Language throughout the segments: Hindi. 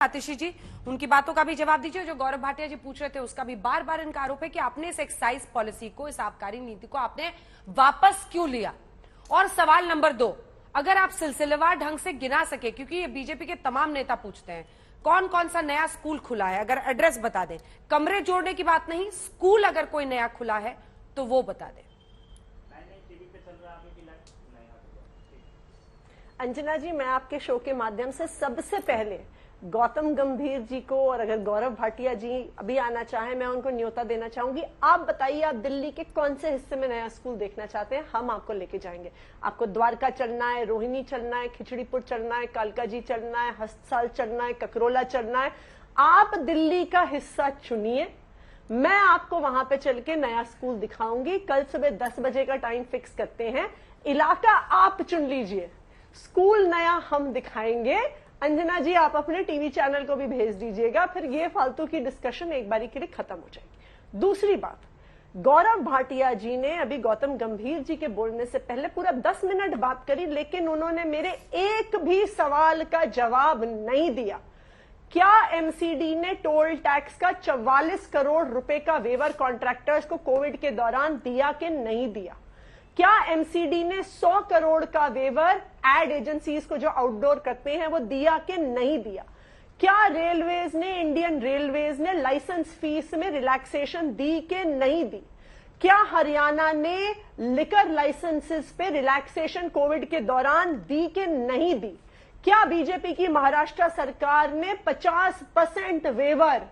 आतिशी जी, उनकी बातों का भी जवाब दीजिए। जो गौरव भाटिया जी पूछ रहे थे उसका भी बार बार इनका आरोप है कि आपने इस एक्साइज पॉलिसी को, इस आबकारी नीति को आपने वापस क्यों लिया। और सवाल नंबर 2, अगर आप सिलसिलेवार ढंग से गिना सके, क्योंकि ये बीजेपी के तमाम नेता पूछते हैं कौन कौन सा नया स्कूल खुला है, अगर एड्रेस बता दें। कमरे जोड़ने की बात नहीं, स्कूल अगर कोई नया खुला है तो वो बता दें। अंजना जी, मैं आपके शो के माध्यम से सबसे पहले गौतम गंभीर जी को, और अगर गौरव भाटिया जी अभी आना चाहें, मैं उनको न्योता देना चाहूंगी। आप बताइए, आप दिल्ली के कौन से हिस्से में नया स्कूल देखना चाहते हैं, हम आपको लेके जाएंगे। आपको द्वारका चलना है, रोहिणी चलना है, खिचड़ीपुर चलना है, कालका जी चलना है, हस्तसाल चलना है, ककरोला चलना है, आप दिल्ली का हिस्सा चुनिए। मैं आपको वहां पे चल के नया स्कूल दिखाऊंगी। कल सुबह 10 बजे का टाइम फिक्स करते हैं। इलाका आप चुन लीजिए, स्कूल नया हम दिखाएंगे। अंजना जी, आप अपने टीवी चैनल को भी भेज दीजिएगा, फिर ये फालतू की डिस्कशन एक बारी के लिए खत्म हो जाएगी। दूसरी बात, गौरव भाटिया जी ने अभी गौतम गंभीर जी के बोलने से पहले पूरा 10 मिनट बात करी, लेकिन उन्होंने मेरे एक भी सवाल का जवाब नहीं दिया। क्या एमसीडी ने टोल टैक्स का 44 करोड़ रुपए का वेवर कॉन्ट्रैक्टर्स को कोविड के दौरान दिया कि नहीं दिया? क्या एमसीडी ने 100 करोड़ का वेवर एड एजेंसीज को जो आउटडोर करते हैं वो दिया कि नहीं दिया? क्या रेलवेज ने, इंडियन रेलवेज ने लाइसेंस फीस में रिलैक्सेशन दी कि नहीं दी? क्या हरियाणा ने लिकर लाइसेंसेस पे रिलैक्सेशन कोविड के दौरान दी कि नहीं दी? क्या बीजेपी की महाराष्ट्र सरकार ने 50% वेवर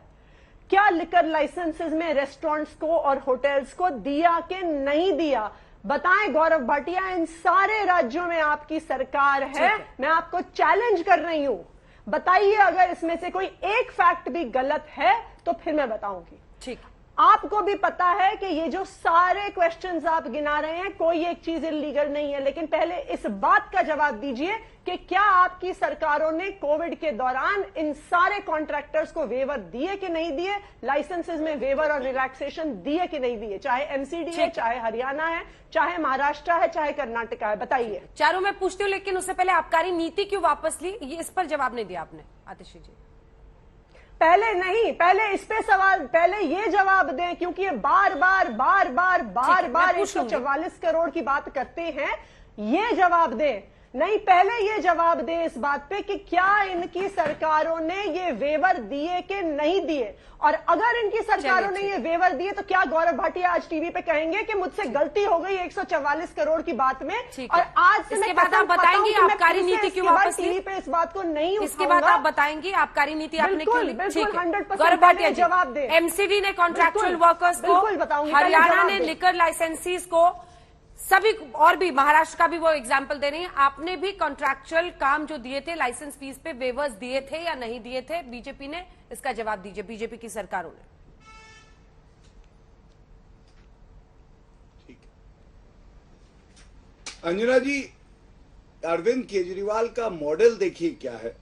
क्या लिकर लाइसेंसेस में रेस्टोरेंट्स को और होटल्स को दिया कि नहीं दिया? बताएं गौरव भाटिया, इन सारे राज्यों में आपकी सरकार है। मैं आपको चैलेंज कर रही हूं, बताइए अगर इसमें से कोई एक फैक्ट भी गलत है तो फिर मैं बताऊंगी। ठीक, आपको भी पता है कि ये जो सारे क्वेश्चंस आप गिना रहे हैं, कोई एक चीज इलीगल नहीं है, लेकिन पहले इस बात का जवाब दीजिए कि क्या आपकी सरकारों ने कोविड के दौरान इन सारे कॉन्ट्रैक्टर्स को वेवर दिए कि नहीं दिए, लाइसेंसेस में वेवर और रिलैक्सेशन दिए कि नहीं दिए? चाहे एमसीडी है, चाहे हरियाणा है, चाहे महाराष्ट्र है, चाहे कर्नाटका है, बताइए। चारों मैं पूछती हूँ, लेकिन उससे पहले आबकारी नीति क्यों वापस ली, ये इस पर जवाब नहीं दिया आपने आतिशी जी। पहले नहीं, पहले इस पे सवाल, पहले ये जवाब दें, क्योंकि ये बार बार 144 करोड़ की बात करते हैं। ये जवाब दें, नहीं पहले ये जवाब दें इस बात पे कि क्या इनकी सरकारों ने ये वेवर दिए कि नहीं दिए। और अगर इनकी सरकारों ने ये वेवर दिए तो क्या गौरव भाटिया आज टीवी पे कहेंगे कि मुझसे गलती हो गई 144 करोड़ की बात में? और आज से इसके बाद आप बताएंगे आबकारी नीति क्यों वापस ली? टीवी पे इस बात को नहीं, इसके बाद आप बताएंगे आबकारी नीति आपने क्यों ली? बिल्कुल 100% गौरव भाटिया जवाब दे। एमसीडी ने कॉन्ट्रैक्चुअल वर्कर्स को, हरियाणा ने लिकर लाइसेंसीज को, सभी और भी, महाराष्ट्र का भी वो एग्जाम्पल दे रही हैं, आपने भी कॉन्ट्रैक्चुअल काम जो दिए थे लाइसेंस फीस पे वेवर्स दिए थे या नहीं दिए थे? बीजेपी ने, इसका जवाब दीजिए, बीजेपी की सरकारों ने। ठीक है अंजना जी, अरविंद केजरीवाल का मॉडल देखिए क्या है।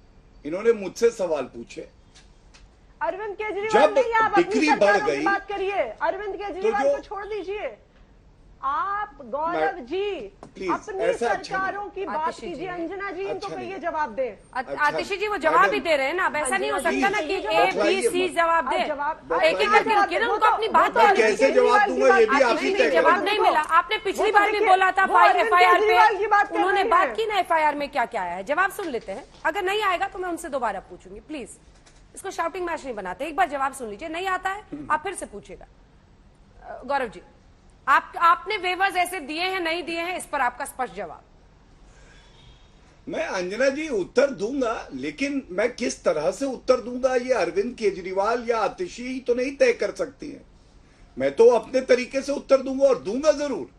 इन्होंने मुझसे सवाल पूछे, अरविंद केजरीवाल नहीं, आप बिक्री बढ़ गई, बात करिए। अरविंद केजरीवाल को छोड़ दीजिए, आप गौरव जी अपनी सरकारों की बात कीजिए। अंजना जी, इनको कहिए जवाब दे। आतिशी जी वो जवाब ही दे रहे हैं ना, अब ऐसा नहीं हो सकता ना कि A-B-C जवाब दे, एक एक करके ना उनको अपनी बात कैसे जवाब दूंगा, ये भी आप ही तय जवाब नहीं मिला। आपने पिछली बार भी बोला था FIR पे, उन्होंने बात की ना FIR में क्या क्या आया है, जवाब सुन लेते हैं। अगर नहीं आएगा तो मैं उनसे दोबारा पूछूंगी, प्लीज इसको शाउटिंग मैच नहीं बनाते, एक बार जवाब सुन लीजिए, नहीं आता है आप फिर से पूछिएगा। गौरव जी, आपने वेवर्स ऐसे दिए हैं नहीं दिए हैं, इस पर आपका स्पष्ट जवाब। मैं अंजना जी उत्तर दूंगा, लेकिन मैं किस तरह से उत्तर दूंगा ये अरविंद केजरीवाल या आतिशी तो नहीं तय कर सकती हैं। मैं तो अपने तरीके से उत्तर दूंगा और दूंगा जरूर,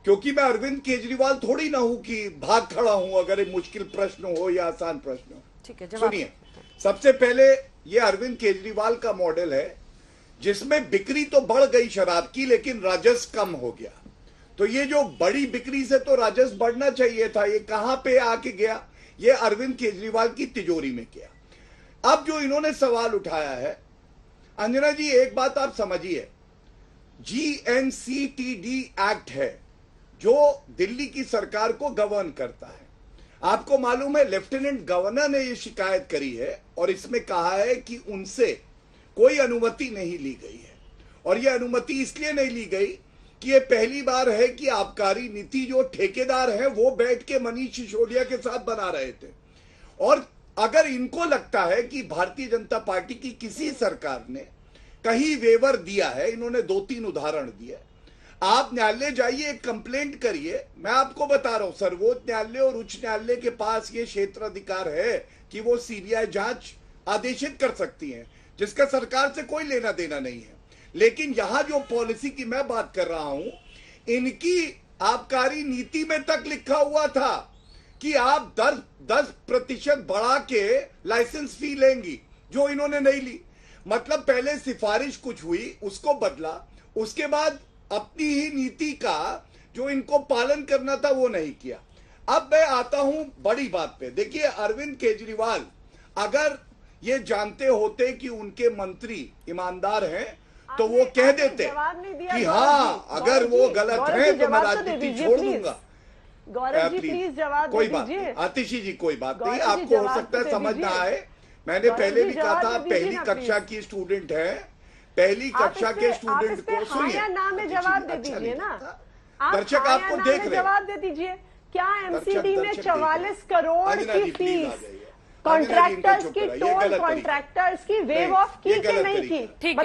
क्योंकि मैं अरविंद केजरीवाल थोड़ी ना हूं कि भाग खड़ा हूं अगर एक मुश्किल प्रश्न हो या आसान प्रश्न हो। ठीक है, सुनिए, सबसे पहले ये अरविंद केजरीवाल का मॉडल है जिसमें बिक्री तो बढ़ गई शराब की, लेकिन राजस्व कम हो गया। तो ये जो बड़ी बिक्री से तो राजस्व बढ़ना चाहिए था, ये कहां पे आके गया? ये अरविंद केजरीवाल की तिजोरी में गया। अब जो इन्होंने सवाल उठाया है, अंजना जी एक बात आप समझिए, GNCTD एक्ट है जो दिल्ली की सरकार को गवर्न करता है। आपको मालूम है लेफ्टिनेंट गवर्नर ने ये शिकायत करी है और इसमें कहा है कि उनसे कोई अनुमति नहीं ली गई है, और ये अनुमति इसलिए नहीं ली गई कि ये पहली बार है कि आबकारी नीति जो ठेकेदार है वो बैठ के मनीष सिसोदिया के साथ बना रहे थे। और अगर इनको लगता है कि भारतीय जनता पार्टी की किसी सरकार ने कहीं वेवर दिया है, इन्होंने 2-3 उदाहरण दिए, आप न्यायालय जाइए, कंप्लेंट करिए। मैं आपको बता रहा हूं सर्वोच्च न्यायालय और उच्च न्यायालय के पास ये क्षेत्राधिकार है कि वो सीबीआई जांच आदेशित कर सकती है, जिसका सरकार से कोई लेना देना नहीं है। लेकिन यहां जो पॉलिसी की मैं बात कर रहा हूं, इनकी आबकारी नीति में तक लिखा हुआ था कि आप 10% बढ़ा के लाइसेंस फी लेंगी, जो इन्होंने नहीं ली। मतलब पहले सिफारिश कुछ हुई, उसको बदला, उसके बाद अपनी ही नीति का जो इनको पालन करना था वो नहीं किया। अब मैं आता हूं बड़ी बात पे। देखिए, अरविंद केजरीवाल अगर ये जानते होते कि उनके मंत्री ईमानदार हैं तो वो कह देते कि हाँ, अगर वो गलत है तो मैं राजनीति छोड़ दूंगा। गौरव जी प्लीज जवाब कोई दे बात दीजिए। नहीं, आतिशी जी कोई बात नहीं, गौरव जी, आपको हो जवाब सकता है तो समझ ना दीजिए। आए। मैंने गौरव पहले जी, भी कहा जवाब था, तो दीजिए पहली ना, कक्षा प्लीज। की स्टूडेंट है, पहली कक्षा के स्टूडेंट को हाँ सुनिए। या ना में आतिशी जवाब जी, दे अच्छा दीजिए नहीं ना। लगता। आप दर्शक हाँ या आपको ना देख में रहे हैं। जवाब दे दीजिए। क्या एमसीडी में दर्शक 44 करोड़ अंजना की जी, प्लीज आ फीस जाइए। अंजना जी, इनको कॉन्ट्रैक्टर्स चुप की, कराइए, ये टोल गलत तरीका है। कॉन्ट्रैक्टर्स की वेव नहीं, ऑफ की ये कि गलत नहीं तरीका की? है। ठीक है।